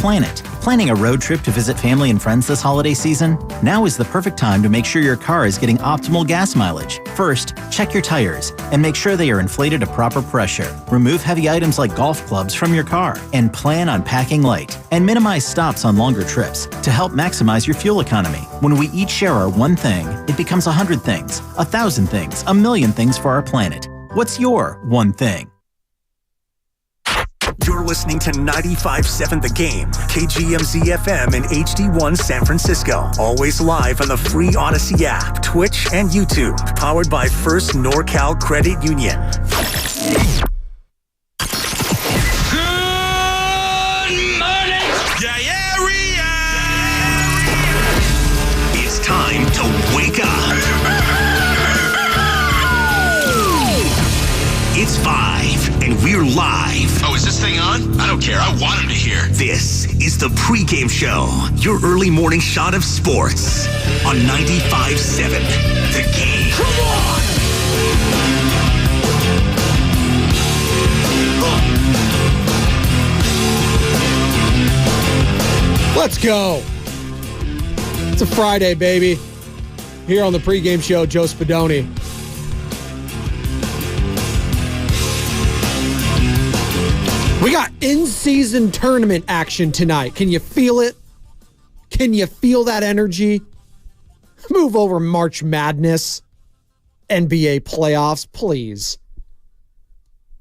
planet. Planning a road trip to visit family and friends this holiday season? Now is the perfect time to make sure your car is getting optimal gas mileage. First, check your tires and make sure they are inflated to proper pressure. Remove heavy items like golf clubs from your car and plan on packing light. And minimize stops on longer trips to help maximize your fuel economy. When we each share our one thing, it becomes 100 things, 1,000 things, 1,000,000 things for our planet. What's your one thing? You're listening to 95.7 The Game, KGMZ-FM and HD1 San Francisco. Always live on the free Odyssey app, Twitch, and YouTube. Powered by First NorCal Credit Union. Good morning! Yeah, area! It's time to wake up. It's 5, and we're live. Oh, is this thing on? I don't care. I want him to hear. This is the Pregame Show, your early morning shot of sports on 95.7 The Game. Come on! Let's go. It's a Friday, baby. Here on the Pregame Show, Joe Spadoni. We got in-season tournament action tonight. Can you feel it? Can you feel that energy? Move over March Madness, NBA playoffs, please.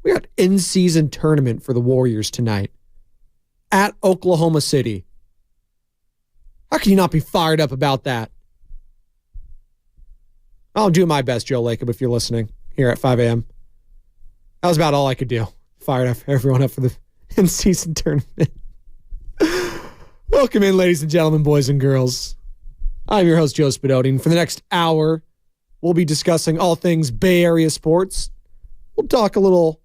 We got in-season tournament for the Warriors tonight at Oklahoma City. How can you not be fired up about that? I'll do my best, Joe Lacob, if you're listening here at 5 a.m. That was about all I could do. Fired everyone up for the in-season tournament. Welcome in, ladies and gentlemen, boys and girls. I'm your host, Joe Spadoni, and for the next hour, we'll be discussing all things Bay Area sports. We'll talk a little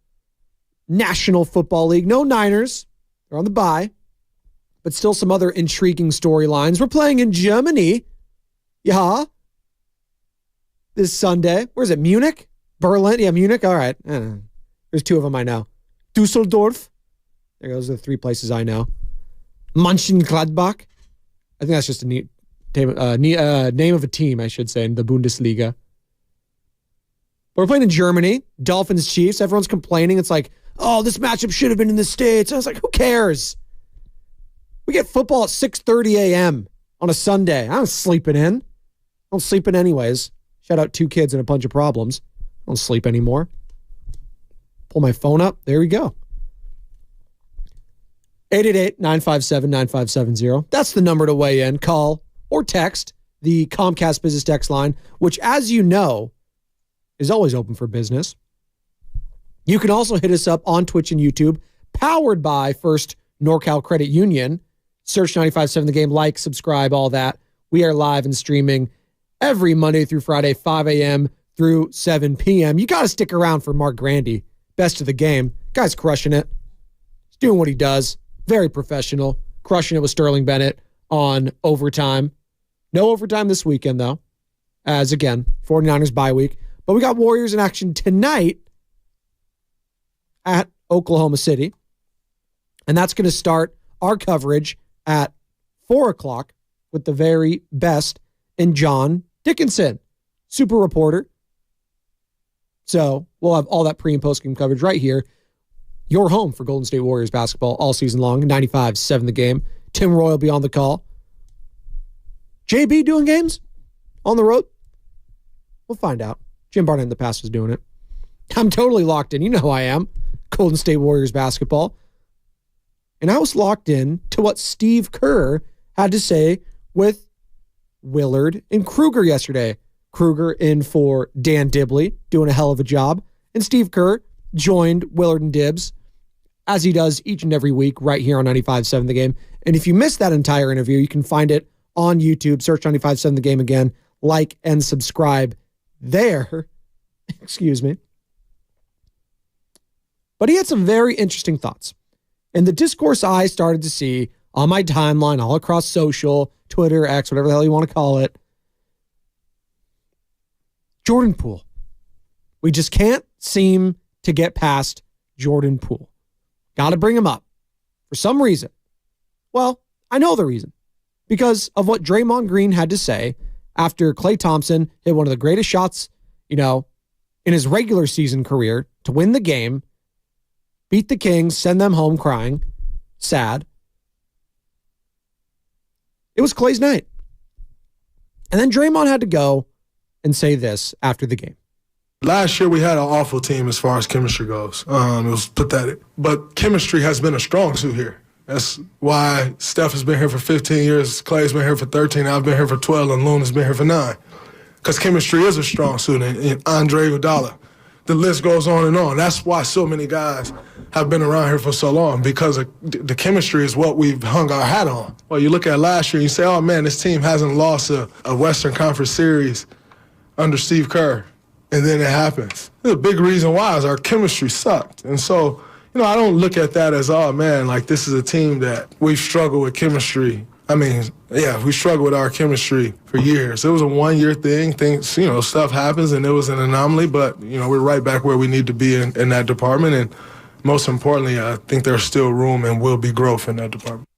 National Football League. No Niners. They're on the bye. But still some other intriguing storylines. We're playing in Germany. Yeah. This Sunday. Where's it? Munich? Berlin? Yeah, Munich. All right. There's two of them I know. Dusseldorf. Those are the three places I know. Mönchengladbach. I think that's just a neat name of a team, I should say, in the Bundesliga. But we're playing in Germany. Dolphins, Chiefs. Everyone's complaining. It's like, oh, this matchup should have been in the States. I was like, who cares? We get football at 6:30 a.m. on a Sunday. I'm sleeping in. I don't sleep in anyways. Shout out 2 kids and a bunch of problems. I don't sleep anymore. Pull my phone up. There we go. 888-957-9570. That's the number to weigh in. Call or text the Comcast Business Text line, which, as you know, is always open for business. You can also hit us up on Twitch and YouTube, powered by First NorCal Credit Union. Search 95.7 The Game, like, subscribe, all that. We are live and streaming every Monday through Friday, 5 a.m. through 7 p.m. You got to stick around for Mark Grandy, best of the game. Guy's crushing it. He's doing what he does. Very professional. Crushing it with Sterling Bennett on overtime. No overtime this weekend, though, as, again, 49ers bye week. But we got Warriors in action tonight at Oklahoma City. And that's going to start our coverage at 4 o'clock with the very best in John Dickinson, super reporter. So we'll have all that pre- and post-game coverage right here. Your home for Golden State Warriors basketball all season long, 95.7 The Game. Tim Roy will be on the call. JB doing games on the road? We'll find out. Jim Barnett in the past was doing it. I'm totally locked in. You know who I am. Golden State Warriors basketball. And I was locked in to what Steve Kerr had to say with Willard and Kruger yesterday. Kruger in for Dan Dibley, doing a hell of a job. And Steve Kerr joined Willard and Dibbs, as he does each and every week, right here on 95.7 The Game. And if you missed that entire interview, you can find it on YouTube. Search 95.7 The Game again. Like and subscribe there. Excuse me. But he had some very interesting thoughts. And the discourse I started to see on my timeline, all across social, Twitter, X, whatever the hell you want to call it. Jordan Poole. We just can't seem to get past Jordan Poole. Got to bring him up for some reason. Well, I know the reason. Because of what Draymond Green had to say after Klay Thompson hit one of the greatest shots, in his regular season career to win the game, beat the Kings, send them home crying, sad. It was Klay's night. And then Draymond had to go and say this after the game. Last year, we had an awful team as far as chemistry goes. It was pathetic. But chemistry has been a strong suit here. That's why Steph has been here for 15 years, Klay's been here for 13, I've been here for 12, and Luna's been here for 9. Because chemistry is a strong suit, and Andre Iguodala. The list goes on and on. That's why so many guys have been around here for so long, because the chemistry is what we've hung our hat on. Well, you look at last year and you say, oh, man, this team hasn't lost a Western Conference series under Steve Kerr. And then it happens. The big reason why is our chemistry sucked. And so, I don't look at that as, oh, man, like this is a team that we've struggled with chemistry. We struggled with our chemistry for years. It was a one-year thing. Things, stuff happens, and it was an anomaly. But, we're right back where we need to be in that department. And most importantly, I think there's still room and will be growth in that department.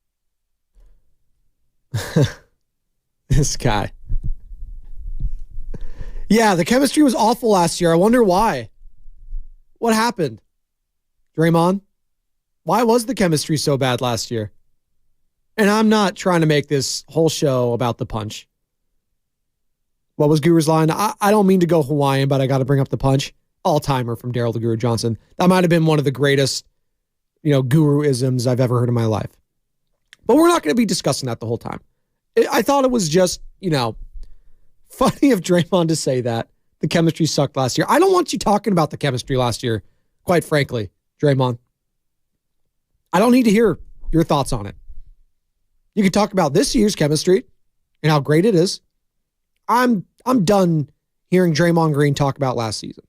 This guy. Yeah, the chemistry was awful last year. I wonder why. What happened? Draymond, why was the chemistry so bad last year? And I'm not trying to make this whole show about the punch. What was Guru's line? I don't mean to go Hawaiian, but I got to bring up the punch. All-timer from Daryl the Guru Johnson. That might have been one of the greatest, Guru-isms I've ever heard in my life. But we're not going to be discussing that the whole time. I thought it was just, funny of Draymond to say that. The chemistry sucked last year. I don't want you talking about the chemistry last year, quite frankly, Draymond. I don't need to hear your thoughts on it. You can talk about this year's chemistry and how great it is. I'm done hearing Draymond Green talk about last season.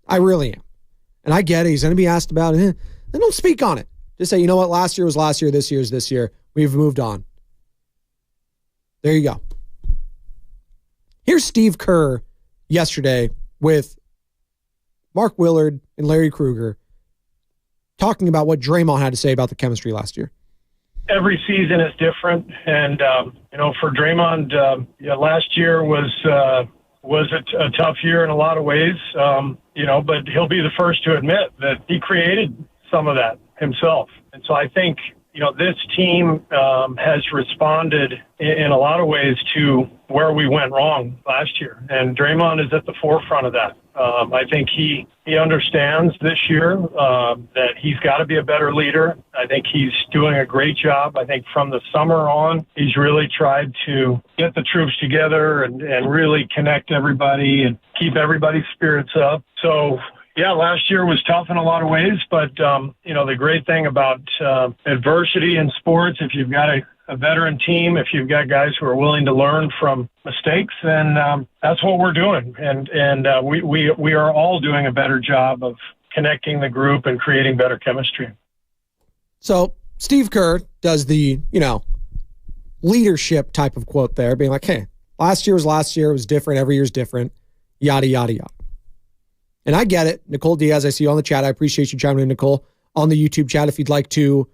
I really am. And I get it. He's going to be asked about it. Then don't speak on it. Just say, you know what? Last year was last year. This year is this year. We've moved on. There you go. Here's Steve Kerr yesterday with Mark Willard and Larry Krueger talking about what Draymond had to say about the chemistry last year. Every season is different, and for Draymond, last year was a tough year in a lot of ways. But he'll be the first to admit that he created some of that himself, and so I think this team has responded in a lot of ways to where we went wrong last year, and Draymond is at the forefront of that. I think he understands this year that he's got to be a better leader. I think he's doing a great job. I think from the summer on, he's really tried to get the troops together and really connect everybody and keep everybody's spirits up. So, yeah, last year was tough in a lot of ways, but, the great thing about adversity in sports, if you've got a veteran team, if you've got guys who are willing to learn from mistakes, then that's what we're doing. And we are all doing a better job of connecting the group and creating better chemistry. So Steve Kerr does the, leadership type of quote there, being like, hey, last year was last year. It was different. Every year's different. Yada, yada, yada. And I get it. Nicole Diaz, I see you on the chat. I appreciate you chiming in, Nicole, on the YouTube chat. If you'd like to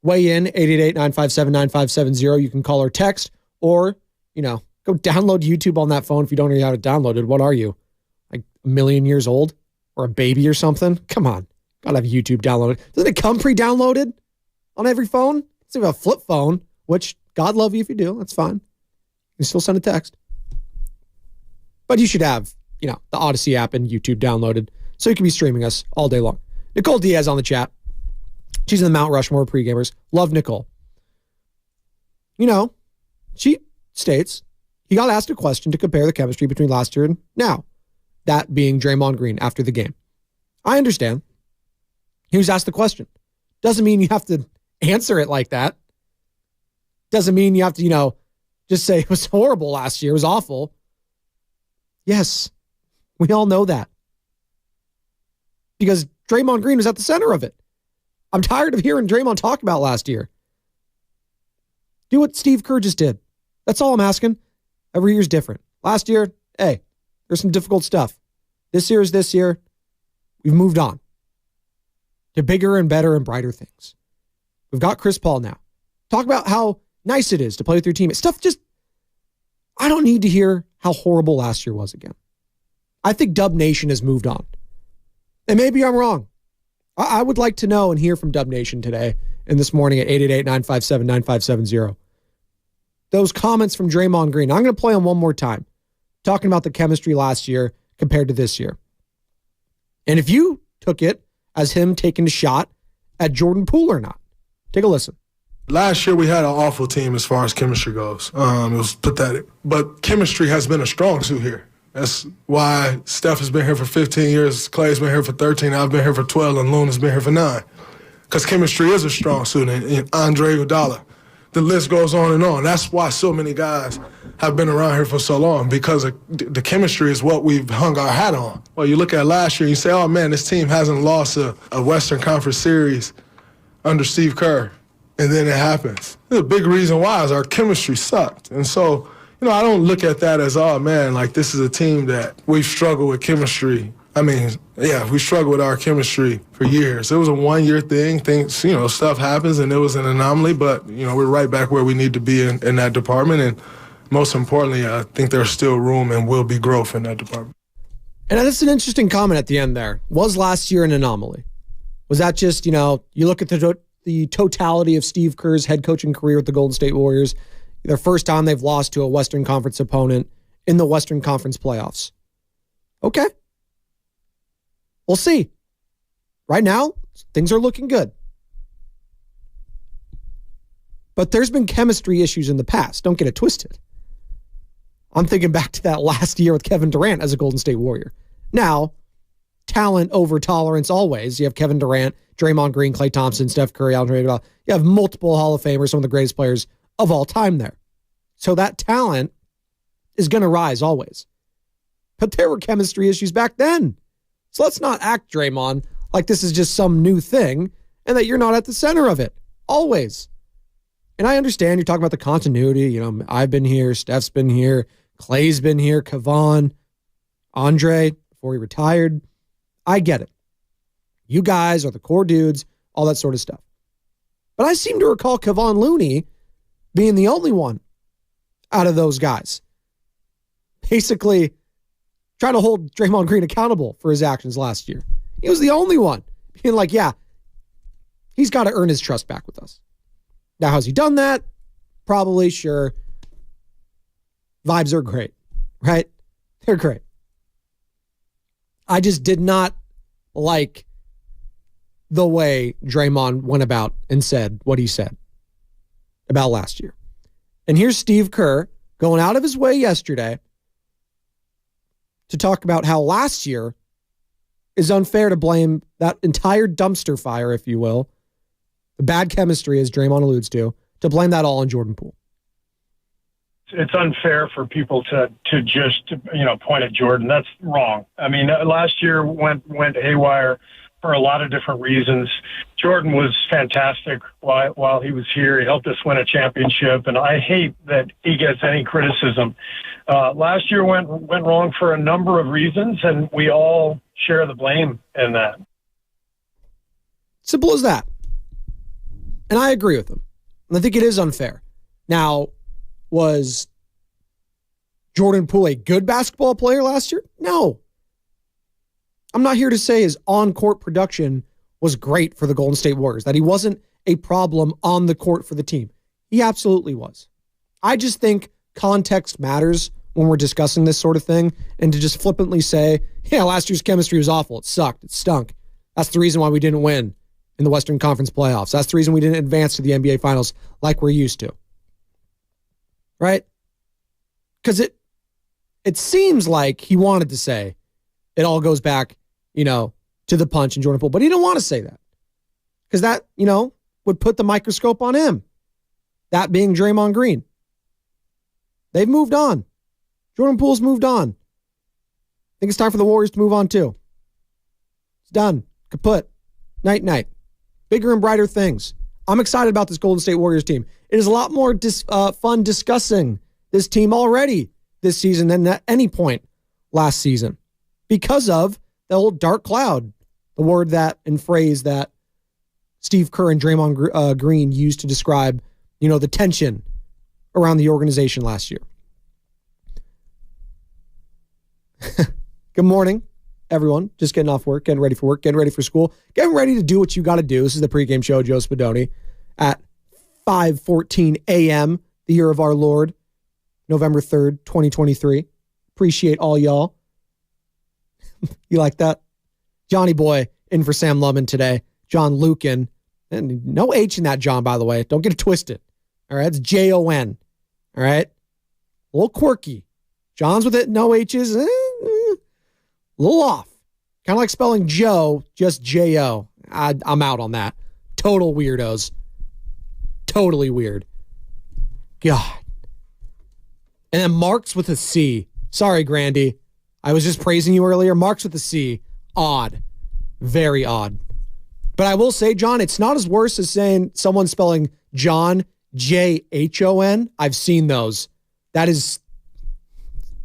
weigh in, 888-957-9570. You can call or text, or, go download YouTube on that phone if you don't know how to download it. What are you, like a million years old or a baby or something? Come on. Gotta have YouTube downloaded. Doesn't it come pre-downloaded on every phone? It's even a flip phone, which God love you if you do. That's fine. You can still send a text. But you should have, the Odyssey app and YouTube downloaded so you can be streaming us all day long. Nicole Diaz on the chat. She's in the Mount Rushmore pre-gamers. Love Nicole. She states he got asked a question to compare the chemistry between last year and now. That being Draymond Green after the game. I understand. He was asked the question. Doesn't mean you have to answer it like that. Doesn't mean you have to, just say it was horrible last year. It was awful. Yes, we all know that. Because Draymond Green was at the center of it. I'm tired of hearing Draymond talk about last year. Do what Steve Kerr just did. That's all I'm asking. Every year's different. Last year, hey, there's some difficult stuff. This year is this year. We've moved on to bigger and better and brighter things. We've got Chris Paul now. Talk about how nice it is to play with your team. I don't need to hear how horrible last year was again. I think Dub Nation has moved on. And maybe I'm wrong. I would like to know and hear from Dub Nation today and this morning at 888-957-9570. Those comments from Draymond Green. I'm going to play them one more time, talking about the chemistry last year compared to this year. And if you took it as him taking a shot at Jordan Poole or not. Take a listen. Last year, we had an awful team as far as chemistry goes. It was pathetic. But chemistry has been a strong suit here. That's why Steph has been here for 15 years, Clay's been here for 13, I've been here for 12, and Luna's been here for 9. Because chemistry is a strong suit, and Andre Iguodala. The list goes on and on. That's why so many guys have been around here for so long, because the chemistry is what we've hung our hat on. Well, you look at last year, you say, oh, man, this team hasn't lost a Western Conference series under Steve Kerr. And then it happens. The big reason why is our chemistry sucked. And so, I don't look at that as, oh, man, like this is a team that we've struggled with chemistry. I mean, yeah, we struggled with our chemistry for years. It was a one-year thing. Things, stuff happens, and it was an anomaly. But, we're right back where we need to be in that department. And most importantly, I think there's still room and will be growth in that department. And that's an interesting comment at the end there. Was last year an anomaly? Was that just, you look at the totality of Steve Kerr's head coaching career with the Golden State Warriors, their first time they've lost to a Western Conference opponent in the Western Conference playoffs. Okay. We'll see. Right now, things are looking good. But there's been chemistry issues in the past. Don't get it twisted. I'm thinking back to that last year with Kevin Durant as a Golden State Warrior. Now, talent over tolerance always. You have Kevin Durant, Draymond Green, Klay Thompson, Steph Curry, Andre Iguodala. You have multiple Hall of Famers, some of the greatest players of all time there. So that talent is going to rise always. But there were chemistry issues back then. So let's not act, Draymond, like this is just some new thing and that you're not at the center of it. Always. And I understand you're talking about the continuity. I've been here, Steph's been here, Clay's been here, Kevon, Andre, before he retired. I get it. You guys are the core dudes, all that sort of stuff. But I seem to recall Kevon Looney being the only one out of those guys. Basically, trying to hold Draymond Green accountable for his actions last year. He was the only one being like, yeah, he's got to earn his trust back with us. Now, has he done that? Probably, sure. Vibes are great, right? They're great. I just did not like the way Draymond went about and said what he said about last year. And here's Steve Kerr going out of his way yesterday to talk about how last year is unfair to blame that entire dumpster fire, if you will, the bad chemistry, as Draymond alludes to blame that all on Jordan Poole. It's unfair for people to just, point at Jordan. That's wrong. I mean, last year went haywire for a lot of different reasons. Jordan was fantastic while he was here. He helped us win a championship, and I hate that he gets any criticism. Last year went wrong for a number of reasons, and we all share the blame in that. Simple as that. And I agree with him. And I think it is unfair. Now, was Jordan Poole a good basketball player last year? No. I'm not here to say his on-court production was great for the Golden State Warriors, that he wasn't a problem on the court for the team. He absolutely was. I just think context matters when we're discussing this sort of thing, and to just flippantly say, yeah, last year's chemistry was awful. It sucked. It stunk. That's the reason why we didn't win in the Western Conference playoffs. That's the reason we didn't advance to the NBA Finals like we're used to. Right? Because it seems like he wanted to say it all goes back, to the punch in Jordan Poole. But he didn't want to say that. Because that, would put the microscope on him. That being Draymond Green. They've moved on. Jordan Poole's moved on. I think it's time for the Warriors to move on too. It's done. Kaput. Night, night. Bigger and brighter things. I'm excited about this Golden State Warriors team. It is a lot more fun discussing this team already this season than at any point last season because of the old dark cloud, the word that and phrase that Steve Kerr and Draymond Green used to describe the tension around the organization last year. Good morning, everyone. Just getting off work, getting ready for work, getting ready for school, getting ready to do what you got to do. This is the pregame show, Joe Spadoni, at 5:14 a.m., the year of our Lord, November 3rd, 2023. Appreciate all y'all. You like that? Johnny Boy in for Sam Lubman today. John Lucan. And no H in that John, by the way. Don't get it twisted. All right, it's Jon. All right? A little quirky. John's with it, no H's. A little off. Kind of like spelling Joe, just J-O. I'm out on that. Total weirdos. Totally weird. God. And then Marks with a C. Sorry, Grandy. I was just praising you earlier. Marks with a C. Odd. Very odd. But I will say, John, it's not as worse as saying someone spelling John, J-H-O-N. I've seen those. That is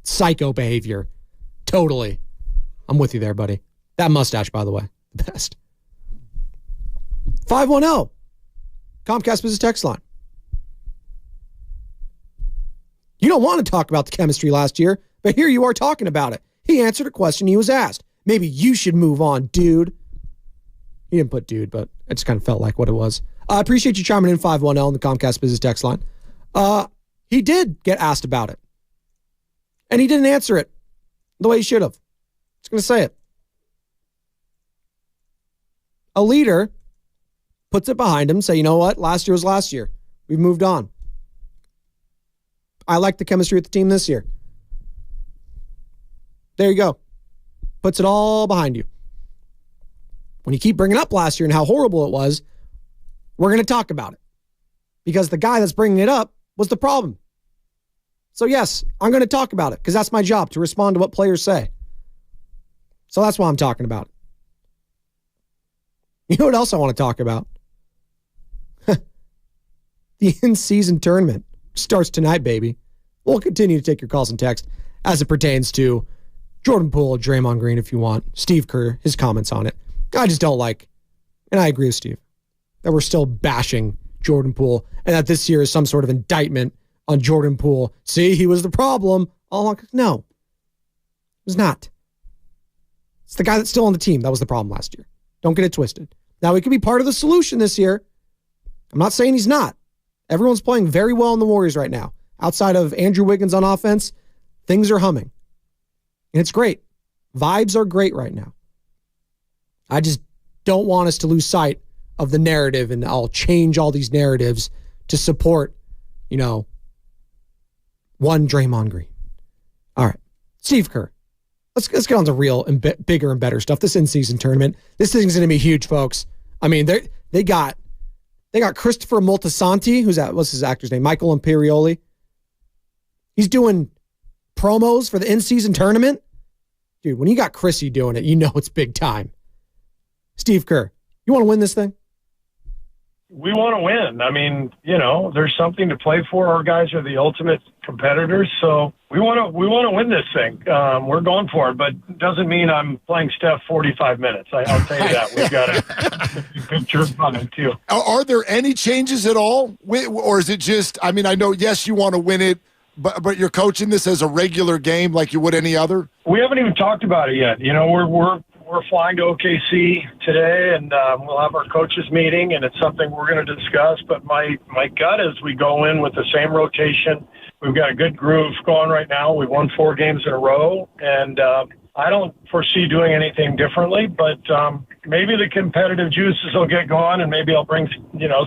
psycho behavior. Totally. I'm with you there, buddy. That mustache, by the way. The best. 510. Comcast Business Text Line. You don't want to talk about the chemistry last year, but here you are talking about it. He answered a question he was asked. Maybe you should move on, dude. He didn't put dude, but it just kind of felt like what it was. I appreciate you chiming in 510 on the Comcast Business Text Line. He did get asked about it. And he didn't answer it the way he should have. Just going to say it. A leader puts it behind him, say, you know what? Last year was last year. We've moved on. I like the chemistry with the team this year. There you go. Puts it all behind you. When you keep bringing up last year and how horrible it was, we're going to talk about it. Because the guy that's bringing it up was the problem. So yes, I'm going to talk about it because that's my job, to respond to what players say. So that's why I'm talking about it. You know what else I want to talk about? The in-season tournament starts tonight, baby. We'll continue to take your calls and text as it pertains to Jordan Poole, Draymond Green if you want, Steve Kerr, his comments on it. I just don't like, and I agree with Steve, that we're still bashing Jordan Poole and that this year is some sort of indictment on Jordan Poole. See, he was the problem all along. No, it was not. It's the guy that's still on the team that was the problem last year. Don't get it twisted. Now, he could be part of the solution this year. I'm not saying he's not. Everyone's playing very well in the Warriors right now. Outside of Andrew Wiggins on offense, things are humming. And it's great. Vibes are great right now. I just don't want us to lose sight of the narrative, and I'll change all these narratives to support, one Draymond Green. All right. Steve Kerr. Let's get on to real and bigger and better stuff. This in-season tournament. This thing's going to be huge, folks. I mean, they got Christopher Moltisanti, who's that? What's his actor's name? Michael Imperioli. He's doing promos for the in-season tournament. Dude, when you got Chrissy doing it, you know it's big time. Steve Kerr, you want to win this thing? We want to win. I mean, there's something to play for. Our guys are the ultimate competitors, so we want to win this thing. We're going for it, but it doesn't mean I'm playing Steph 45 minutes. I'll tell you that. We've got a picture on it too. Are there any changes at all, or is it just? I mean, I know yes, you want to win it, but you're coaching this as a regular game like you would any other. We haven't even talked about it yet. We're flying to OKC today, and we'll have our coaches meeting, and it's something we're going to discuss. But my gut is we go in with the same rotation. We've got a good groove going right now. We've won 4 games in a row, and I don't foresee doing anything differently. But maybe the competitive juices will get going, and maybe I'll bring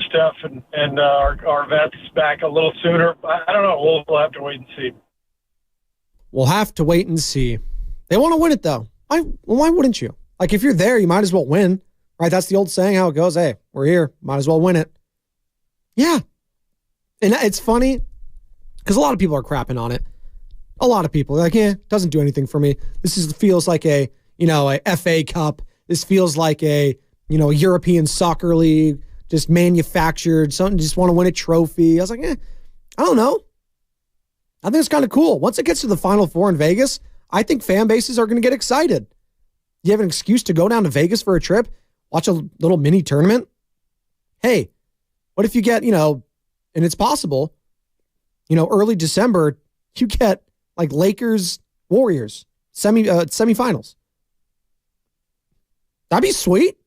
Steph and our vets back a little sooner. I don't know. We'll have to wait and see. We'll have to wait and see. They want to win it, though. Why wouldn't you? Like, if you're there, you might as well win, right? That's the old saying, how it goes. Hey, we're here. Might as well win it. Yeah. And it's funny because a lot of people are crapping on it. A lot of people are like, it doesn't do anything for me. Feels like a FA Cup. This feels like a European soccer league, just manufactured, something, just want to win a trophy. I was like, I don't know. I think it's kind of cool. Once it gets to the Final Four in Vegas, I think fan bases are going to get excited. You have an excuse to go down to Vegas for a trip, watch a little mini tournament. Hey, what if you get, And it's possible, early December, you get like Lakers, Warriors, semifinals. That'd be sweet.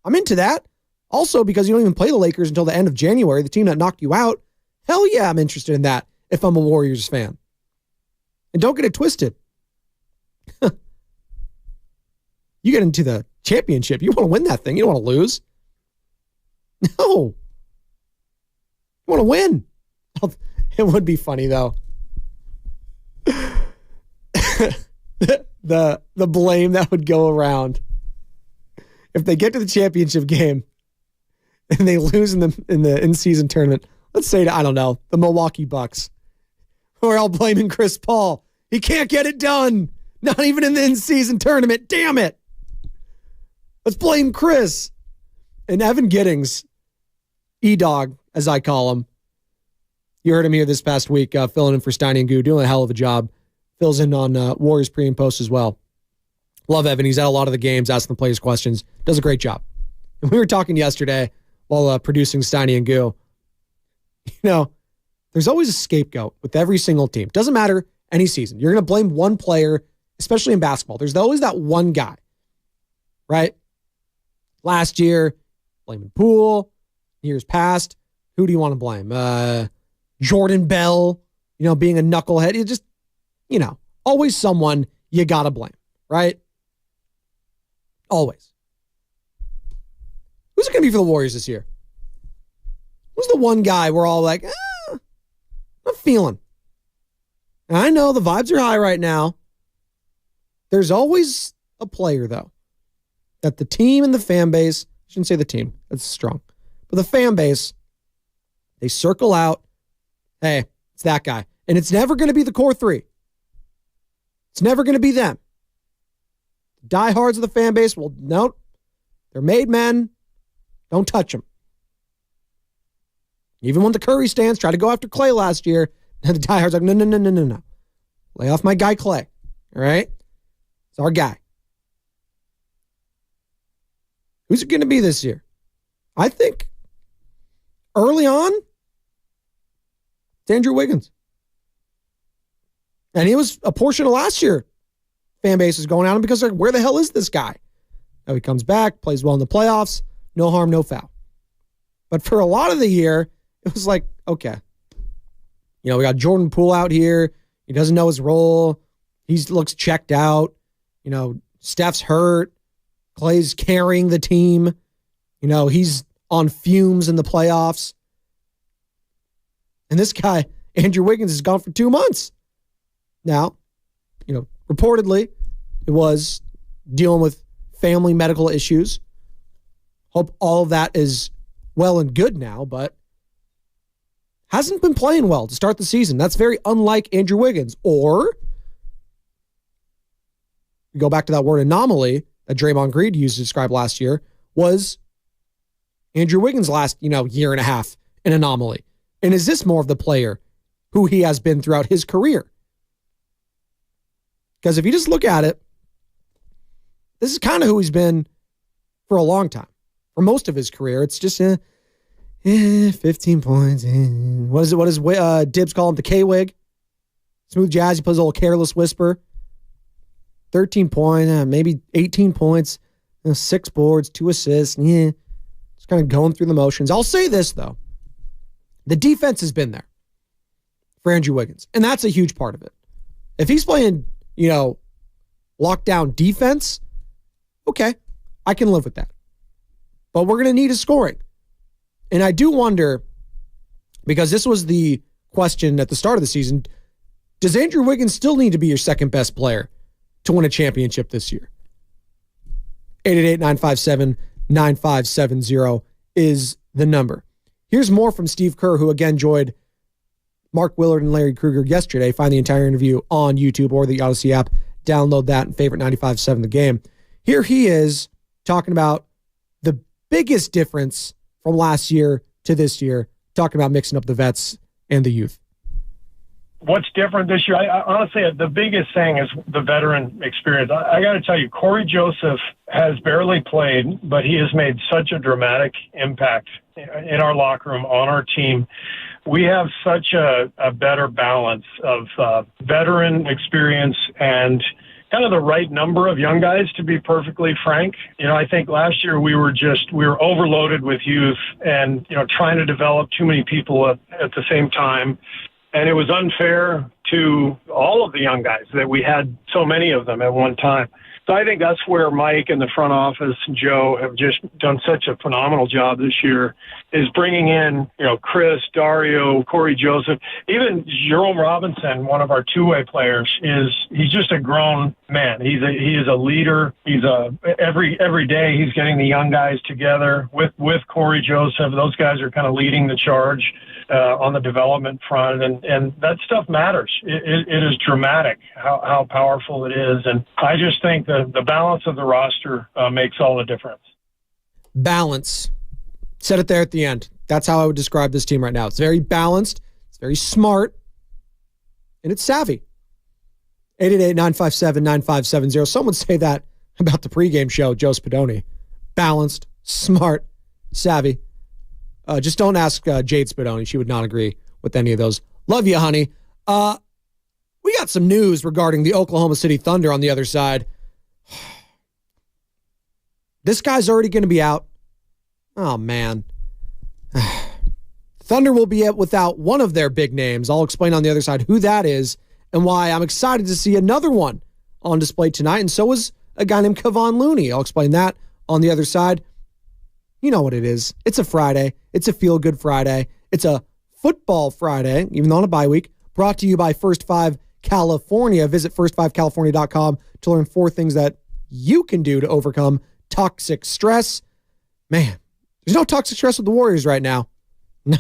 I'm into that. Also, because you don't even play the Lakers until the end of January, the team that knocked you out. Hell yeah, I'm interested in that if I'm a Warriors fan. And don't get it twisted. You get into the championship, you want to win that thing. You don't want to lose. No. You want to win. It would be funny, though. The blame that would go around if they get to the championship game and they lose in the in-season tournament. Let's say to, I don't know, the Milwaukee Bucks. We're all blaming Chris Paul. He can't get it done. Not even in the in-season tournament. Damn it. Let's blame Chris. And Evan Giddings, E-Dog, as I call him. You heard him here this past week, filling in for Steiny and Goo, doing a hell of a job. Fills in on Warriors pre and post as well. Love Evan. He's at a lot of the games, asking the players questions. Does a great job. And we were talking yesterday while producing Steiny and Goo. There's always a scapegoat with every single team. Doesn't matter any season. You're going to blame one player, especially in basketball. There's always that one guy, right? Last year, blaming Poole. Years past, who do you want to blame? Jordan Bell, being a knucklehead. You just, always someone you got to blame, right? Always. Who's it going to be for the Warriors this year? Who's the one guy we're all like, I'm feeling? And I know the vibes are high right now. There's always a player, though, that the team and the fan base, I shouldn't say the team, that's strong, but the fan base, they circle out, hey, it's that guy. And it's never going to be the core three. It's never going to be them. Diehards of the fan base, well, no, they're made men. Don't touch them. Even when the Curry stands tried to go after Clay last year, and the diehards are like, no. Lay off my guy Clay. All right? It's our guy. Who's it going to be this year? I think early on, it's Andrew Wiggins. And he was a portion of last year. Fan base is going at him because, like, where the hell is this guy? Now he comes back, plays well in the playoffs, no harm, no foul. But for a lot of the year, it was like, okay. We got Jordan Poole out here. He doesn't know his role. He looks checked out. Steph's hurt. Clay's carrying the team. He's on fumes in the playoffs. And this guy, Andrew Wiggins, is gone for 2 months. Now, reportedly, it was dealing with family medical issues. Hope all of that is well and good now, but hasn't been playing well to start the season. That's very unlike Andrew Wiggins. Or, we go back to that word anomaly that Draymond Green used to describe last year, was Andrew Wiggins' last, year and a half an anomaly. And is this more of the player who he has been throughout his career? Because if you just look at it, this is kind of who he's been for a long time. For most of his career, it's just 15 points. What does Dibs call him? The K-Wig? Smooth jazz. He plays a little careless whisper. 13 points, maybe 18 points, 6 boards, 2 assists. Just kind of going through the motions. I'll say this, though. The defense has been there for Andrew Wiggins, and that's a huge part of it. If he's playing, lockdown defense, okay, I can live with that. But we're going to need his scoring. And I do wonder, because this was the question at the start of the season, does Andrew Wiggins still need to be your second best player to win a championship this year? 888-957-9570 is the number. Here's more from Steve Kerr, who again joined Mark Willard and Larry Krueger yesterday. Find the entire interview on YouTube or the Odyssey app. Download that and favorite 95.7 The Game. Here he is talking about the biggest difference from last year to this year, talking about mixing up the vets and the youth. What's different this year? I honestly, the biggest thing is the veteran experience. I got to tell you, Corey Joseph has barely played, but he has made such a dramatic impact in our locker room, on our team. we have such a better balance of veteran experience and kind of the right number of young guys, to be perfectly frank. I think last year we were overloaded with youth and, trying to develop too many people at the same time. And it was unfair to all of the young guys that we had so many of them at one time. So I think that's where Mike and the front office and Joe have just done such a phenomenal job this year, is bringing in, Chris, Dario, Corey Joseph, even Jerome Robinson, one of our two-way players, he's just a grown man. He is a leader. Every day he's getting the young guys together with Corey Joseph. Those guys are kind of leading the charge on the development front, and that stuff matters. It is dramatic how powerful it is, and I just think the balance of the roster makes all the difference. Balance. Said it there at the end. That's how I would describe this team right now. It's very balanced, it's very smart, and it's savvy. 888-957-9570. Someone say that about the pregame show, Joe Spadoni. Balanced, smart, savvy. Just don't ask Jade Spadoni. She would not agree with any of those. Love you, honey. We got some news regarding the Oklahoma City Thunder on the other side. This guy's already going to be out. Oh, man. Thunder will be without one of their big names. I'll explain on the other side who that is and why I'm excited to see another one on display tonight. And so is a guy named Kevon Looney. I'll explain that on the other side. You know what it is. It's a Friday. It's a feel-good Friday. It's a football Friday, even though on a bye week. Brought to you by First 5 California. Visit first5california.com to learn 4 things that you can do to overcome toxic stress. Man, there's no toxic stress with the Warriors right now. No.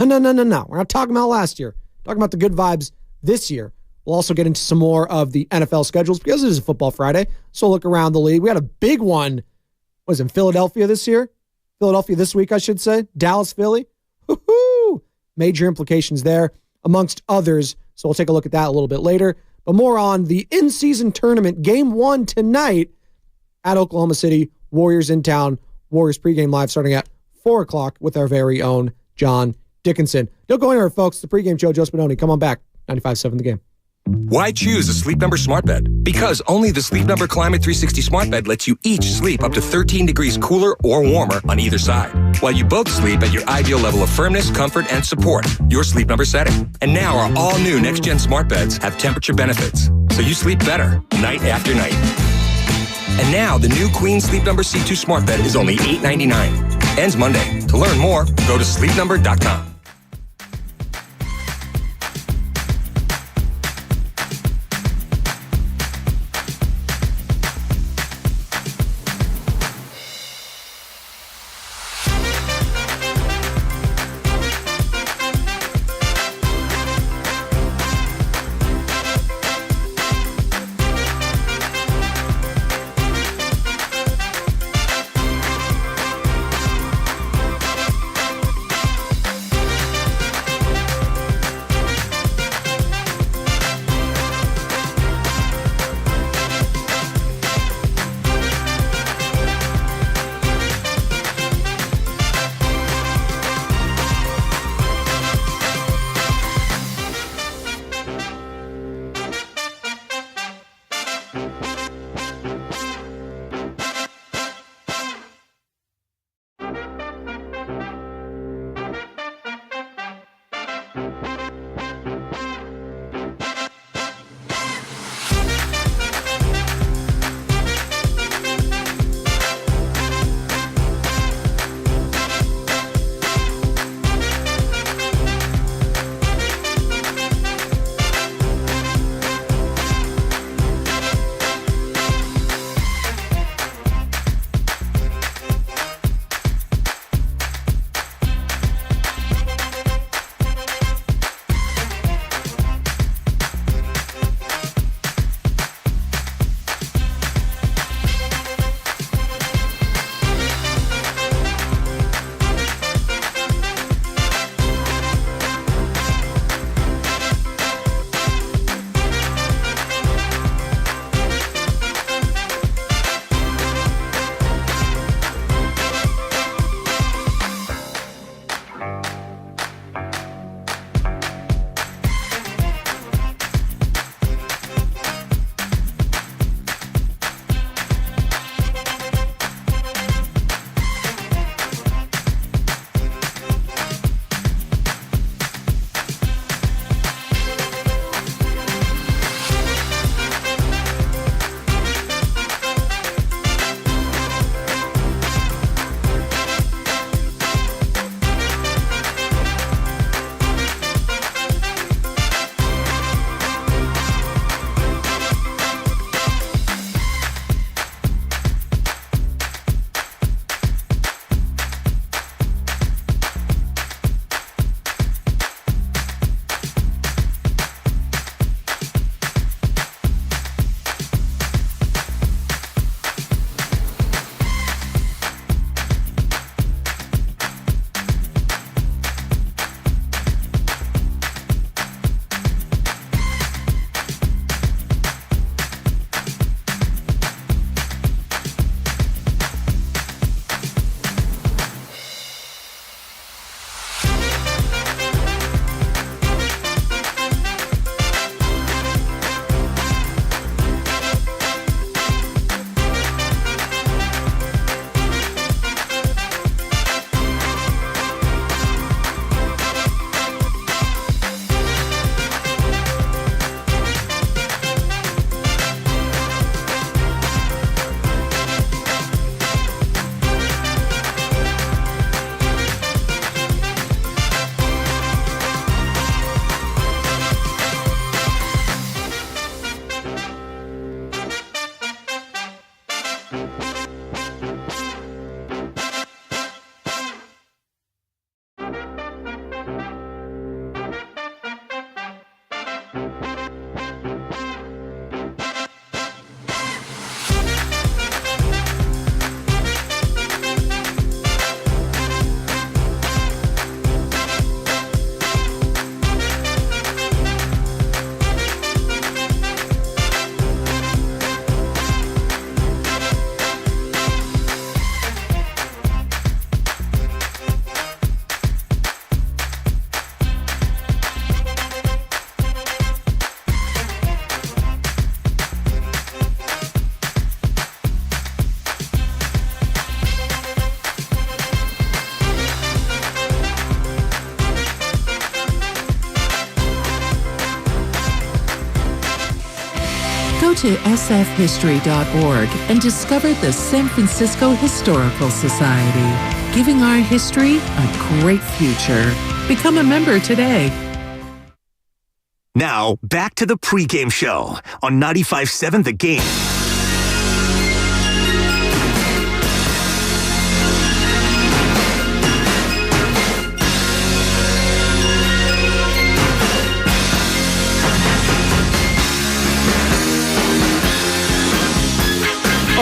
We're not talking about last year. We're talking about the good vibes this year. We'll also get into some more of the NFL schedules because it is a football Friday. So look around the league. We had a big one. Was in Philadelphia this week, I should say. Dallas, Philly. Woo-hoo! Major implications there, amongst others. So we'll take a look at that a little bit later. But more on the in-season tournament, Game 1 tonight at Oklahoma City. Warriors in town. Warriors pregame live starting at 4 o'clock with our very own John Dickinson. Don't go anywhere, folks. The pregame show, Joe Spadoni. Come on back. 95.7 The Game. Why choose a Sleep Number smart bed? Because only the Sleep Number Climate 360 smart bed lets you each sleep up to 13 degrees cooler or warmer on either side, while you both sleep at your ideal level of firmness, comfort, and support, your Sleep Number setting. And now our all-new next-gen smart beds have temperature benefits, so you sleep better night after night. And now the new Queen Sleep Number C2 smart bed is only $8.99. Ends Monday. To learn more, go to sleepnumber.com. Go to sfhistory.org and discover the San Francisco Historical Society, giving our history a great future. Become a member today. Now, back to the pregame show on 95.7 The Game.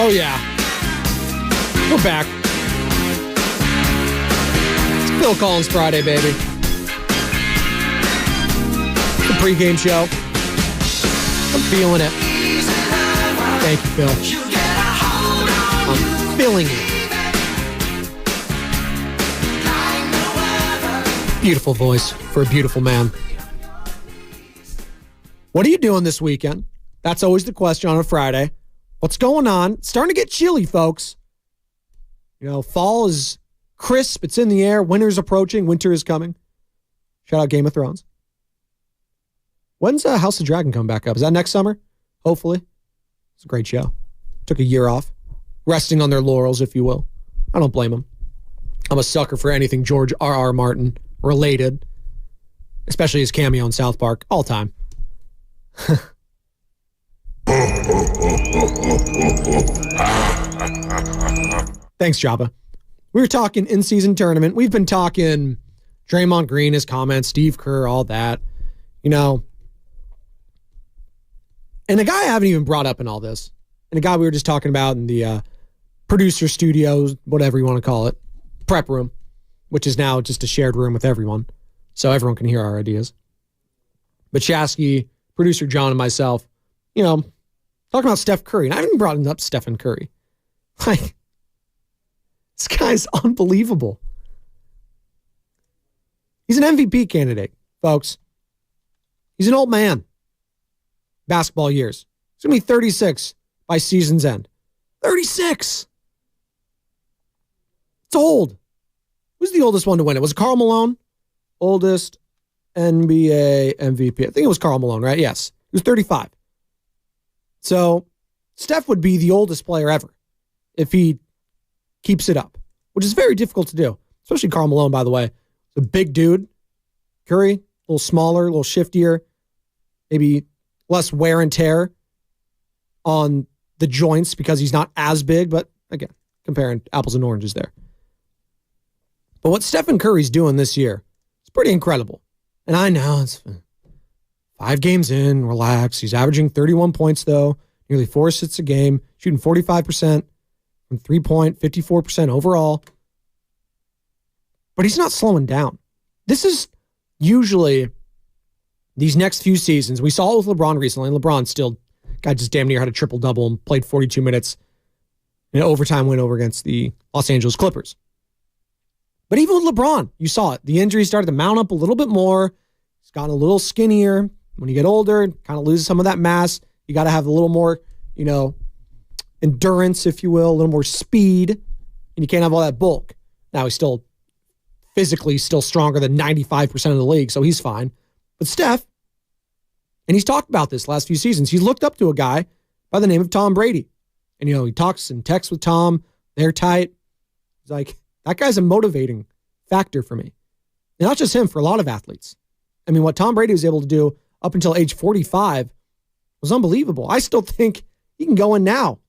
Oh, yeah. We're back. It's Phil Collins Friday, baby. The pregame show. I'm feeling it. Thank you, Phil. I'm feeling it. Beautiful voice for a beautiful man. What are you doing this weekend? That's always the question on a Friday. What's going on? It's starting to get chilly, folks. You know, fall is crisp. It's in the air. Winter's approaching. Winter is coming. Shout out Game of Thrones. When's House of Dragon come back up? Is that next summer? Hopefully. It's a great show. Took a year off. Resting on their laurels, if you will. I don't blame them. I'm a sucker for anything George R.R. Martin related. Especially his cameo in South Park. All time. Thanks, Jabba. We were talking in-season tournament. We've been talking Draymond Green, his comments, Steve Kerr, all that. You know, and a guy I haven't even brought up in all this, and a guy we were just talking about in the producer studios, whatever you want to call it, prep room, which is now just a shared room with everyone, so everyone can hear our ideas. But Shasky, producer John, and myself, you know, talking about Steph Curry, and I haven't even brought up Stephen Curry. Like, this guy's unbelievable. He's an MVP candidate, folks. He's an old man. Basketball years. He's going to be 36 by season's end. 36! It's old. Who's the oldest one to win it? Was it Karl Malone? Oldest NBA MVP. I think it was Karl Malone, right? Yes. He was 35. So, Steph would be the oldest player ever if he keeps it up, which is very difficult to do. Especially Karl Malone, by the way. He's a big dude. Curry, a little smaller, a little shiftier, maybe less wear and tear on the joints because he's not as big, but again, comparing apples and oranges there. But what Stephen Curry's doing this year is pretty incredible. And I know it's 5 games in, relax. He's averaging 31 points, though, nearly 4 assists a game, shooting 45% from 3-point, 54% overall. But he's not slowing down. This is usually these next few seasons. We saw it with LeBron recently, and LeBron still, guy just damn near had a triple-double and played 42 minutes in an overtime win over against the Los Angeles Clippers. But even with LeBron, you saw it. The injuries started to mount up a little bit more. He's gotten a little skinnier. When you get older, kind of loses some of that mass. You got to have a little more, you know, endurance, if you will, a little more speed, and you can't have all that bulk. Now, he's still physically still stronger than 95% of the league, so he's fine. But Steph, and he's talked about this last few seasons, he's looked up to a guy by the name of Tom Brady. And, you know, he talks and texts with Tom. They're tight. He's like, that guy's a motivating factor for me. And not just him, for a lot of athletes. I mean, what Tom Brady was able to do up until age 45 was unbelievable. I still think he can go in now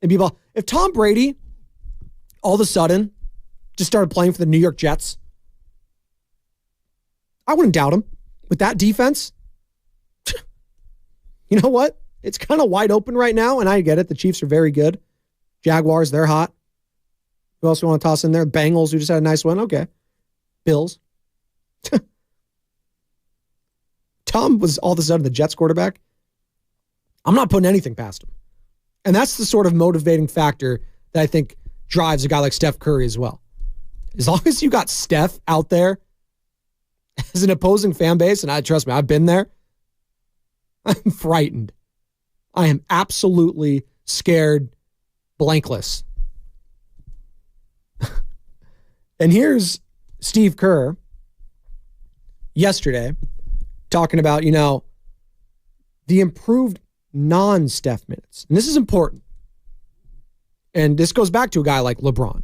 And people, if Tom Brady all of a sudden just started playing for the New York Jets, I wouldn't doubt him. With that defense, you know what? It's kind of wide open right now, and I get it. The Chiefs are very good. Jaguars, they're hot. Who else do you want to toss in there? Bengals, who just had a nice one. Okay. Bills. Tom was all of a sudden the Jets quarterback. I'm not putting anything past him. And that's the sort of motivating factor that I think drives a guy like Steph Curry as well. As long as you got Steph out there as an opposing fan base, and trust me, I've been there, I'm frightened. I am absolutely scared blankless. And here's Steve Kerr yesterday talking about, the improved non-Steph minutes. And this is important. And this goes back to a guy like LeBron.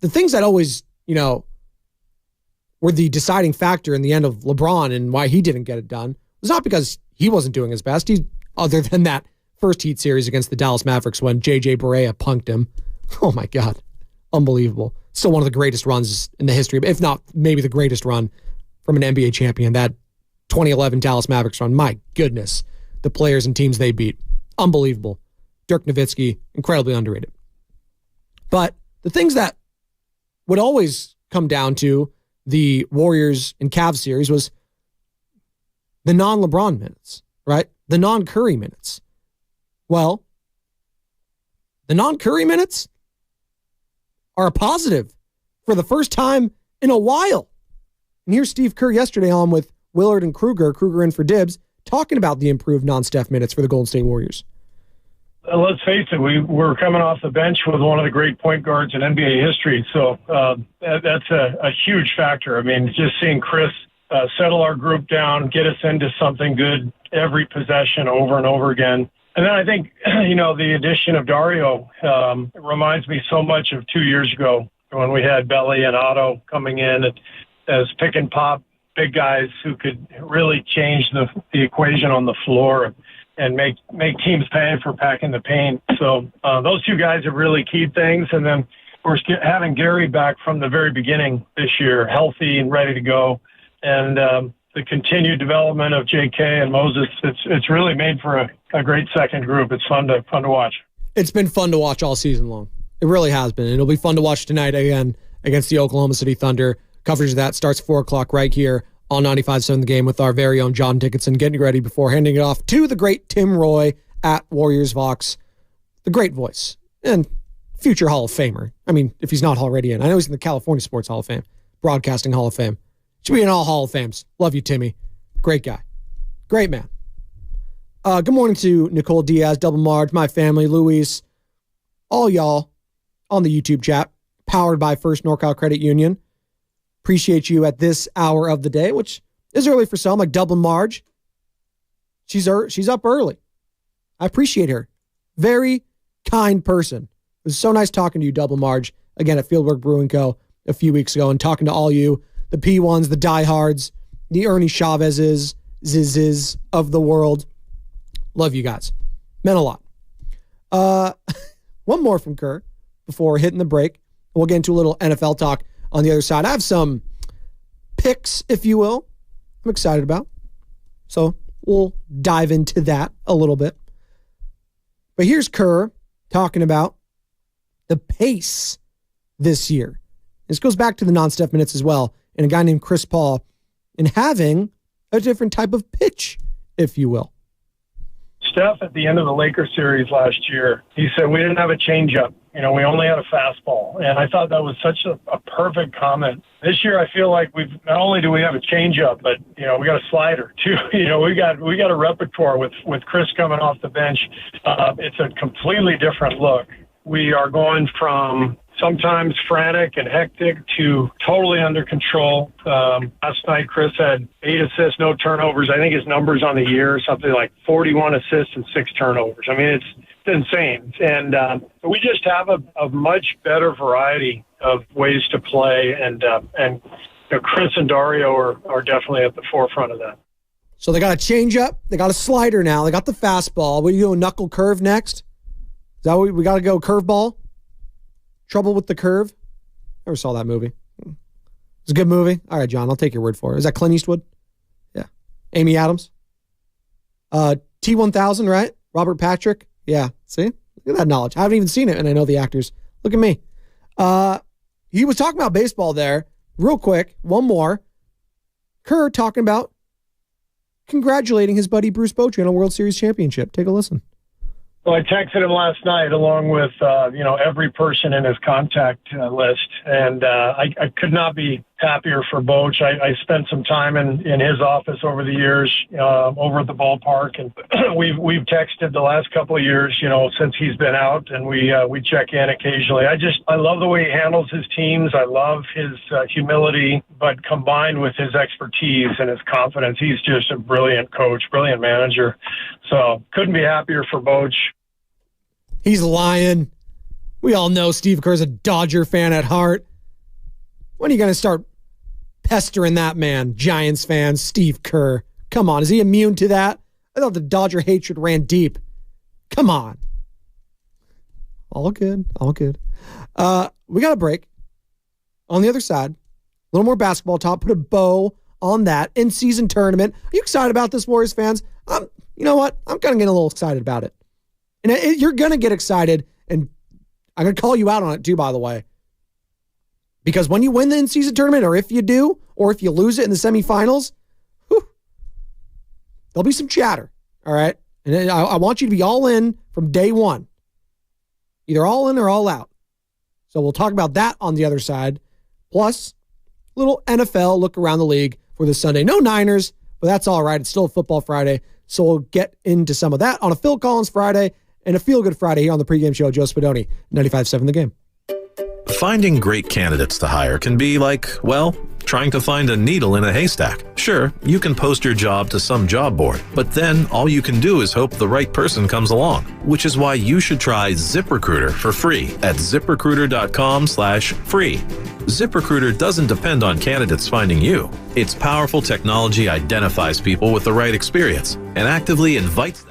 The things that always, were the deciding factor in the end of LeBron and why he didn't get it done was not because he wasn't doing his best. Other than that first Heat series against the Dallas Mavericks when J.J. Barea punked him. Oh my God. Unbelievable. Still one of the greatest runs in the history, if not maybe the greatest run from an NBA champion. That 2011 Dallas Mavericks run. My goodness. The players and teams they beat. Unbelievable. Dirk Nowitzki, incredibly underrated. But the things that would always come down to the Warriors and Cavs series was the non-LeBron minutes, right? The non-Curry minutes. Well, the non-Curry minutes are a positive for the first time in a while. And here's Steve Kerr yesterday on with Willard and Kruger in for Dibs, talking about the improved non-Steph minutes for the Golden State Warriors. Let's face it, we're coming off the bench with one of the great point guards in NBA history, so that's a huge factor. I mean, just seeing Chris settle our group down, get us into something good every possession over and over again. And then I think, the addition of Dario reminds me so much of 2 years ago when we had Belly and Otto coming in as pick and pop big guys who could really change the equation on the floor and make teams pay for packing the paint. So those two guys have really keyed things. And then we're having Gary back from the very beginning this year, healthy and ready to go. And the continued development of JK and Moses, it's really made for a great second group. It's fun to watch. It's been fun to watch all season long. It really has been. And it'll be fun to watch tonight again against the Oklahoma City Thunder. Coverage of that starts 4 o'clock right here on 95.7 The Game with our very own John Dickinson getting ready before handing it off to the great Tim Roy at Warriors Vox, the great voice and future Hall of Famer. I mean, if he's not already in. I know he's in the California Sports Hall of Fame, Broadcasting Hall of Fame. Should be in all Hall of Fames. Love you, Timmy. Great guy. Great man. Good morning to Nicole Diaz, Double Marge, my family, Luis, all y'all on the YouTube chat, powered by First NorCal Credit Union. Appreciate you at this hour of the day, which is early for some, like Double Marge. She's up early. I appreciate her. Very kind person. It was so nice talking to you, Double Marge, again at Fieldwork Brewing Co. a few weeks ago and talking to all you, the P1s, the diehards, the Ernie Chavez's, Ziz's of the world. Love you guys. Meant a lot. One more from Kerr before hitting the break. We'll get into a little NFL talk on the other side. I have some picks, if you will, I'm excited about. So we'll dive into that a little bit. But here's Kerr talking about the pace this year. This goes back to the non-Steph minutes as well, and a guy named Chris Paul, and having a different type of pitch, if you will. Steph, at the end of the Lakers series last year, he said, we didn't have a changeup. We only had a fastball. And I thought that was such a perfect comment. This year, I feel like not only do we have a changeup, but, we got a slider too. We got a repertoire with Chris coming off the bench. It's a completely different look. We are going from sometimes frantic and hectic to totally under control. Last night, Chris had 8 assists, no turnovers. I think his numbers on the year, something like 41 assists and 6 turnovers. I mean, it's insane. And we just have a much better variety of ways to play. And Chris and Dario are definitely at the forefront of that. So they got a changeup. They got a slider now. They got the fastball. What are you doing, knuckle curve next? Is that what we got to go curveball? Trouble with the Curve? Never saw that movie. It's a good movie. All right, John, I'll take your word for it. Is that Clint Eastwood? Yeah. Amy Adams? T-1000, right? Robert Patrick? Yeah. See? Look at that knowledge. I haven't even seen it, and I know the actors. Look at me. He was talking about baseball there. Real quick, one more. Kerr talking about congratulating his buddy Bruce Bochy on a World Series championship. Take a listen. Well, I texted him last night along with, every person in his contact list. And I could not be happier for Boch. I spent some time in his office over the years, over at the ballpark. And we've texted the last couple of years, since he's been out, and we check in occasionally. I love the way he handles his teams. I love his humility, but combined with his expertise and his confidence, he's just a brilliant coach, brilliant manager. So couldn't be happier for Boch. He's lying. We all know Steve Kerr's a Dodger fan at heart. When are you going to start pestering that man, Giants fan, Steve Kerr? Come on, is he immune to that? I thought the Dodger hatred ran deep. Come on. All good, all good. We got a break. On the other side, a little more basketball talk. Put a bow on that in-season tournament. Are you excited about this, Warriors fans? You know what? I'm kind of getting a little excited about it. And you're going to get excited, and I'm going to call you out on it too, by the way. Because when you win the in-season tournament, or if you do, or if you lose it in the semifinals, there'll be some chatter, all right? And I want you to be all in from day one. Either all in or all out. So we'll talk about that on the other side. Plus, a little NFL look around the league for this Sunday. No Niners, but that's all right. It's still a football Friday, so we'll get into some of that on a Phil Collins Friday and a Feel Good Friday here on the pregame show. Joe Spadoni, 95.7 The Game. Finding great candidates to hire can be like, well, trying to find a needle in a haystack. Sure, you can post your job to some job board, but then all you can do is hope the right person comes along, which is why you should try ZipRecruiter for free at ZipRecruiter.com/free. ZipRecruiter doesn't depend on candidates finding you. Its powerful technology identifies people with the right experience and actively invites them.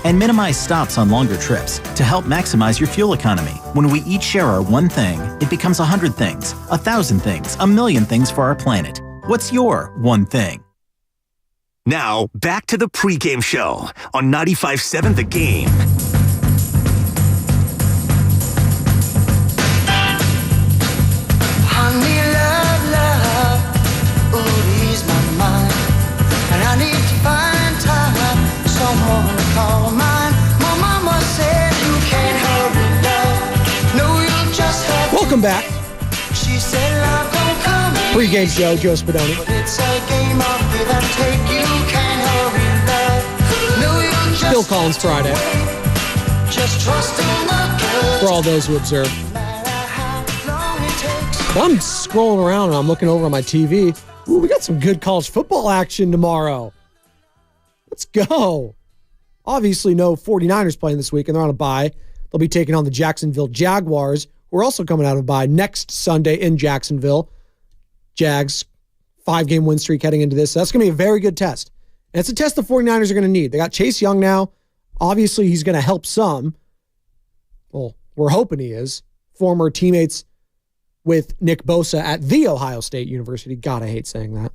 And minimize stops on longer trips to help maximize your fuel economy. When we each share our one thing, it becomes 100 things, 1,000 things, 1,000,000 things for our planet. What's your one thing? Now, back to the pregame show on 95.7 The Game. Honey, love, ooh, ease my mind. And I need to find time, someone to call mine. My mama said you can't hurry love. No, you'll just have to. Welcome back. She said love don't come easy. Pre-game show, Joe Spadoni. But it's a game of give and take. You can't hurry love. No, you'll just Phil Collins Friday. Just trust in the good. For all those who observe. No matter how long it takes. I'm scrolling around and I'm looking over on my TV. Ooh, we got some good college football action tomorrow. Let's go. Obviously, no 49ers playing this week, and they're on a bye. They'll be taking on the Jacksonville Jaguars, who are also coming out of a bye next Sunday in Jacksonville. Jags, 5-game win streak heading into this. So that's going to be a very good test. And it's a test the 49ers are going to need. They got Chase Young now. Obviously, he's going to help some. Well, we're hoping he is. Former teammates with Nick Bosa at The Ohio State University. God, I hate saying that.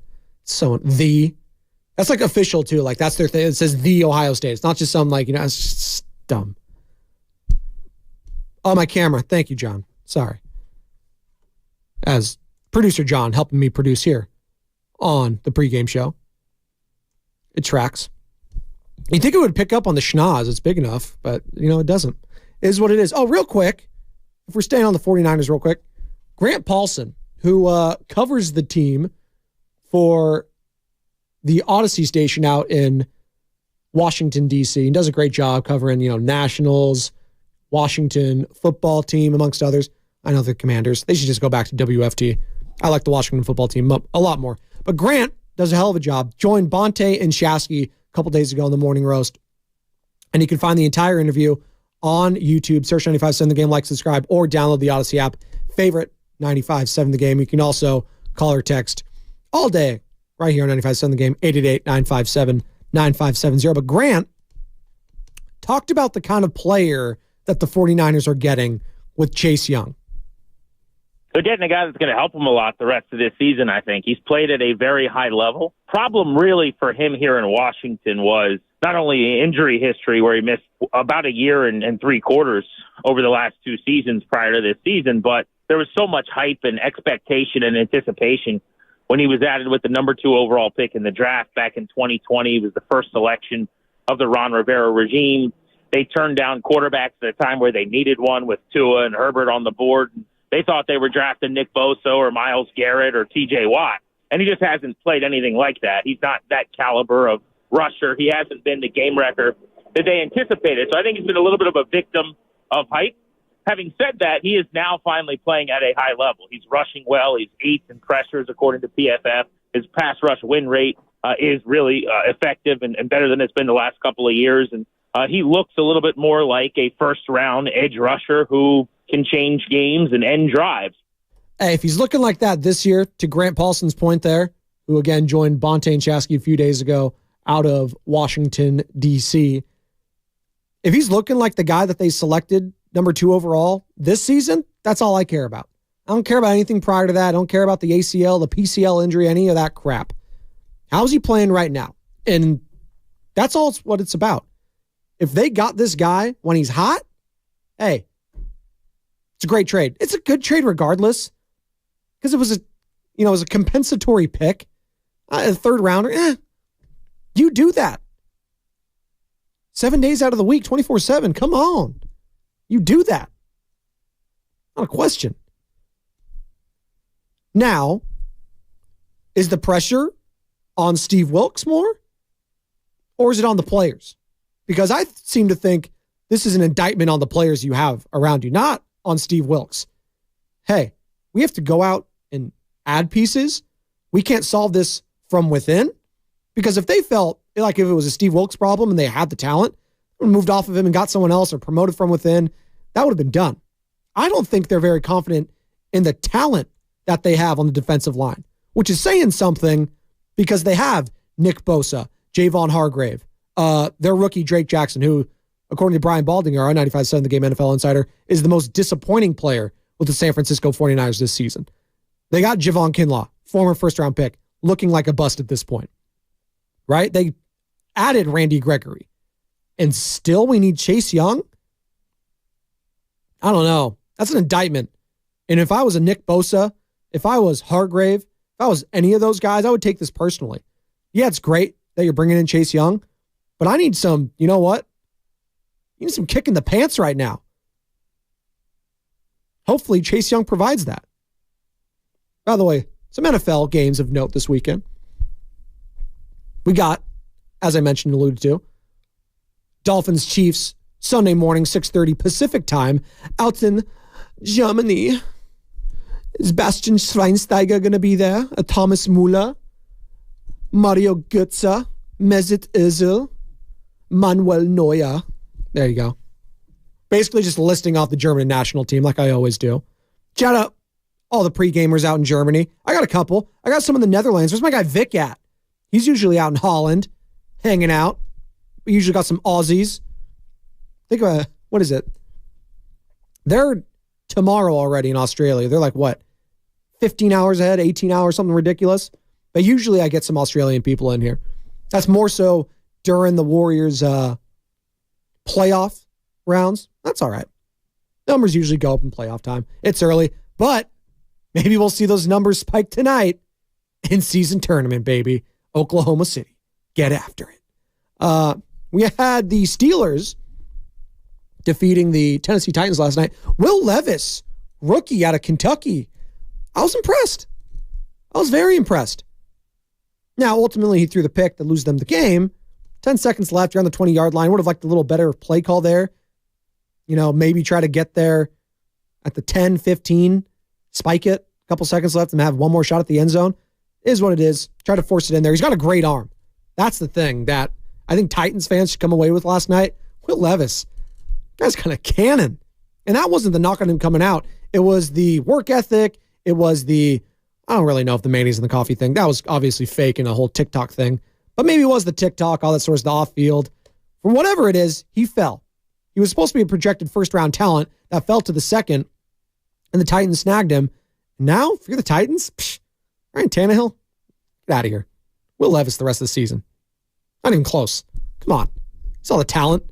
That's like official too. Like that's their thing. It says The Ohio State. It's not just some like, it's just dumb. Oh, my camera. Thank you, John. Sorry. As producer John helping me produce here on the pregame show. It tracks. You'd think it would pick up on the schnoz. It's big enough, but it doesn't. It is what it is. Oh, real quick. If we're staying on the 49ers real quick. Grant Paulson, who covers the team for the Odyssey station out in Washington, D.C. He does a great job covering, Nationals, Washington football team, amongst others. I know the Commanders. They should just go back to WFT. I like the Washington football team a lot more. But Grant does a hell of a job. Joined Bonte and Shasky a couple days ago in the Morning Roast. And you can find the entire interview on YouTube. Search 95.7 The Game, like, subscribe, or download the Odyssey app. Favorite 95.7 The Game. You can also call or text all day right here on 95.7 The Game, 888-957-9570. But Grant talked about the kind of player that the 49ers are getting with Chase Young. They're getting a guy that's going to help them a lot the rest of this season, I think. He's played at a very high level. Problem really for him here in Washington was not only injury history, where he missed about a year and 3 quarters over the last 2 seasons prior to this season, but there was so much hype and expectation and anticipation when he was added with the number 2 overall pick in the draft back in 2020. He was the first selection of the Ron Rivera regime. They turned down quarterbacks at a time where they needed one with Tua and Herbert on the board. They thought they were drafting Nick Bosa or Myles Garrett or T.J. Watt, and he just hasn't played anything like that. He's not that caliber of rusher. He hasn't been the game wrecker that they anticipated. So I think he's been a little bit of a victim of hype. Having said that, he is now finally playing at a high level. He's rushing well. He's 8th in pressures, according to PFF. His pass rush win rate is really effective and better than it's been the last couple of years. And he looks a little bit more like a first-round edge rusher who can change games and end drives. Hey, if he's looking like that this year, to Grant Paulson's point there, who again joined Bonte and Shasky a few days ago out of Washington, D.C., if he's looking like the guy that they selected number 2 overall this season, that's all I care about. I don't care about anything prior to that. I don't care about the ACL, the PCL injury, any of that crap. How's he playing right now? And that's all what it's about. If they got this guy when he's hot, hey, it's a great trade. It's a good trade regardless, because it was a compensatory pick, a 3rd rounder. You do that 7 days out of the week, 24/7. Come on, you do that. Not a question. Now, is the pressure on Steve Wilkes more, or is it on the players? Because I seem to think this is an indictment on the players you have around you, not on Steve Wilkes. Hey, we have to go out and add pieces. We can't solve this from within. Because if they felt like if it was a Steve Wilkes problem and they had the talent, moved off of him and got someone else or promoted from within, that would have been done. I don't think they're very confident in the talent that they have on the defensive line, which is saying something because they have Nick Bosa, Javon Hargrave, their rookie Drake Jackson, who according to Brian Baldinger, our 95.7 The Game NFL insider, is the most disappointing player with the San Francisco 49ers this season. They got Javon Kinlaw, former first-round pick, looking like a bust at this point, right? They added Randy Gregory, and still we need Chase Young? I don't know. That's an indictment. And if I was a Nick Bosa, if I was Hargrave, if I was any of those guys, I would take this personally. Yeah, it's great that you're bringing in Chase Young, but I need some, you know what? You need some kick in the pants right now. Hopefully Chase Young provides that. By the way, some NFL games of note this weekend. We got, as I mentioned, alluded to, Dolphins Chiefs Sunday morning, 6:30 Pacific time, out in Germany. Is Bastian Schweinsteiger going to be there? Thomas Müller, Mario Götze, Mesut Özil, Manuel Neuer. There you go. Basically just listing off the German national team like I always do. Shout out all the pre-gamers out in Germany. I got a couple. I got some in the Netherlands. Where's my guy Vic at? He's usually out in Holland, hanging out. We usually got some Aussies. Think of what is it? They're tomorrow already in Australia. They're like, what, 15 hours ahead, 18 hours, something ridiculous? But usually I get some Australian people in here. That's more so during the Warriors playoff rounds. That's all right. Numbers usually go up in playoff time. It's early, but maybe we'll see those numbers spike tonight in season tournament, baby. Oklahoma City. Get after it. We had the Steelers defeating the Tennessee Titans last night. Will Levis, rookie out of Kentucky. I was impressed. I was very impressed. Now, ultimately, he threw the pick to lose them the game. 10 seconds left. You're on the 20-yard line. Would have liked a little better play call there. You know, maybe try to get there at the 10, 15, spike it. A couple seconds left and have one more shot at the end zone. It is what it is. Try to force it in there. He's got a great arm. That's the thing that I think Titans fans should come away with last night. Will Levis, guy's kind of cannon. And that wasn't the knock on him coming out. It was the work ethic. It was the, I don't really know if the mayonnaise and the coffee thing, that was obviously fake and a whole TikTok thing. But maybe it was the TikTok, all that sort of the off-field. For whatever it is, he fell. He was supposed to be a projected first-round talent that fell to the second, and the Titans snagged him. Now, if you're the Titans, Ryan Tannehill, get out of here. Will Levis the rest of the season. Not even close. Come on. He's all the talent.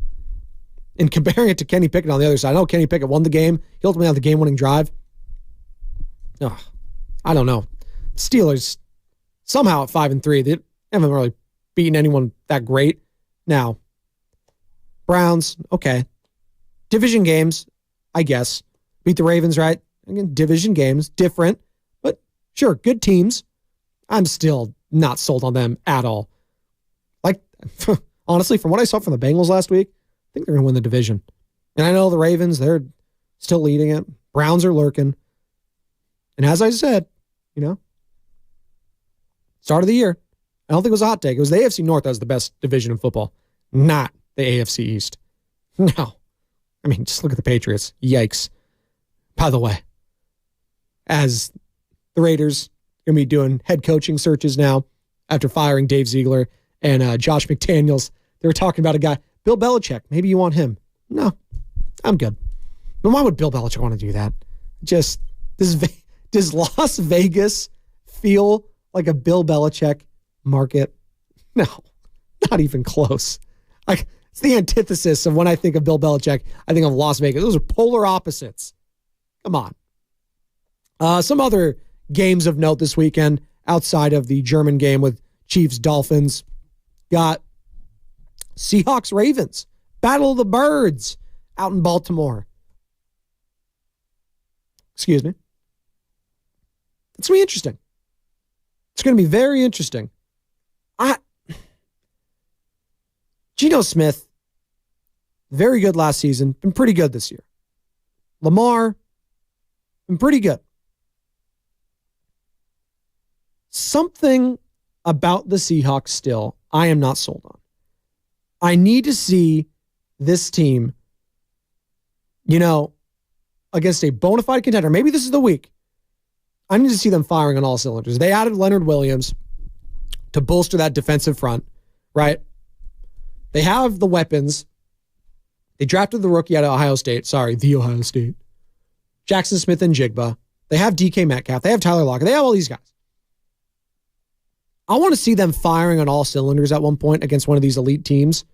And comparing it to Kenny Pickett on the other side, I know Kenny Pickett won the game. He ultimately had the game-winning drive. Oh, I don't know. Steelers, somehow at 5-3, they haven't really beaten anyone that great. Now, Browns, okay. Division games, I guess. Beat the Ravens, right? Again, division games, different. But sure, good teams. I'm still not sold on them at all. Like, honestly, from what I saw from the Bengals last week, I think they're going to win the division. And I know the Ravens, they're still leading it. Browns are lurking. And as I said, you know, start of the year, I don't think it was a hot take. It was the AFC North that was the best division in football, not the AFC East. No. I mean, just look at the Patriots. Yikes. By the way, as the Raiders are going to be doing head coaching searches now after firing Dave Ziegler and Josh McDaniels, they were talking about a guy, Bill Belichick. Maybe you want him. No, I'm good. But why would Bill Belichick want to do that? Just, does Las Vegas feel like a Bill Belichick market? No, not even close. Like, it's the antithesis of when I think of Bill Belichick, I think of Las Vegas. Those are polar opposites. Come on. Some other games of note this weekend outside of the German game with Chiefs-Dolphins. Got Seahawks-Ravens. Battle of the Birds out in Baltimore. Excuse me. It's going to be interesting. It's going to be very interesting. Geno Smith, very good last season. Been pretty good this year. Lamar, been pretty good. Something about the Seahawks still, I am not sold on. I need to see this team, you know, against a bona fide contender. Maybe this is the week. I need to see them firing on all cylinders. They added Leonard Williams to bolster that defensive front, right? They have the weapons They drafted the rookie out of Ohio State. Sorry, the Ohio State. Jackson Smith and Jigba. They have DK Metcalf. They have Tyler Lockett. They have all these guys. I want to see them firing on all cylinders at one point against one of these elite teams.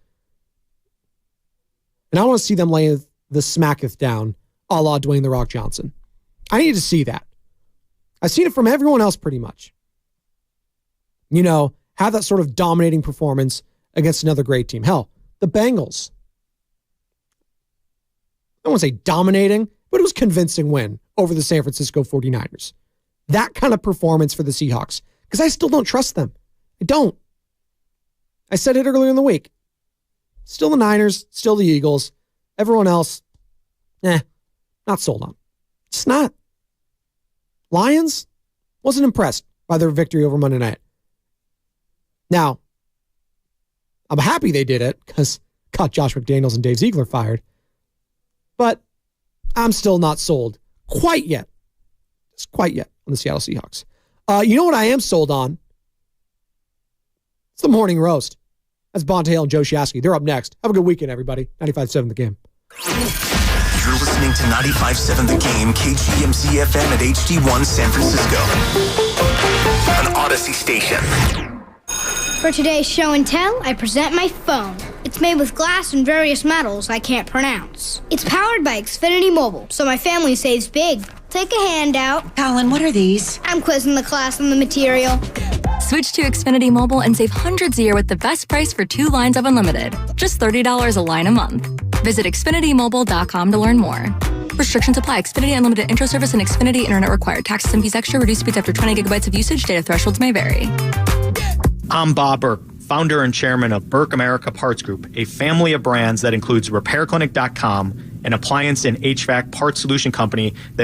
And I want to see them lay the smacketh down a la Dwayne The Rock Johnson. I need to see that. I've seen it from everyone else pretty much. You know, have that sort of dominating performance against another great team. Hell, the Bengals. I don't want to say dominating, but it was a convincing win over the San Francisco 49ers. That kind of performance for the Seahawks. Because I still don't trust them. I don't. I said it earlier in the week. Still the Niners, still the Eagles. Everyone else, not sold on. Just not. Lions, wasn't impressed by their victory over Monday night. Now, I'm happy they did it because got Josh McDaniels and Dave Ziegler fired. But I'm still not sold quite yet. Just quite yet on the Seattle Seahawks. You know what I am sold on? It's the morning roast. That's Bonta Hale and Joe Shasky. They're up next. Have a good weekend, everybody. 95.7 The Game. You're listening to 95.7 The Game, KGMZ FM at HD1 San Francisco. An Odyssey station. For today's show and tell, I present my phone. It's made with glass and various metals I can't pronounce. It's powered by Xfinity Mobile, so my family saves big. Take a handout. Colin, what are these? I'm quizzing the class on the material. Switch to Xfinity Mobile and save hundreds a year with the best price for 2 lines of unlimited. Just $30 a line a month. Visit XfinityMobile.com to learn more. Restrictions apply. Xfinity Unlimited Intro Service and Xfinity Internet required. Taxes and fees extra. Reduced speeds after 20 gigabytes of usage. Data thresholds may vary. I'm Bob Burke, founder and chairman of Burke America Parts Group, a family of brands that includes RepairClinic.com, an appliance and HVAC parts solution company that's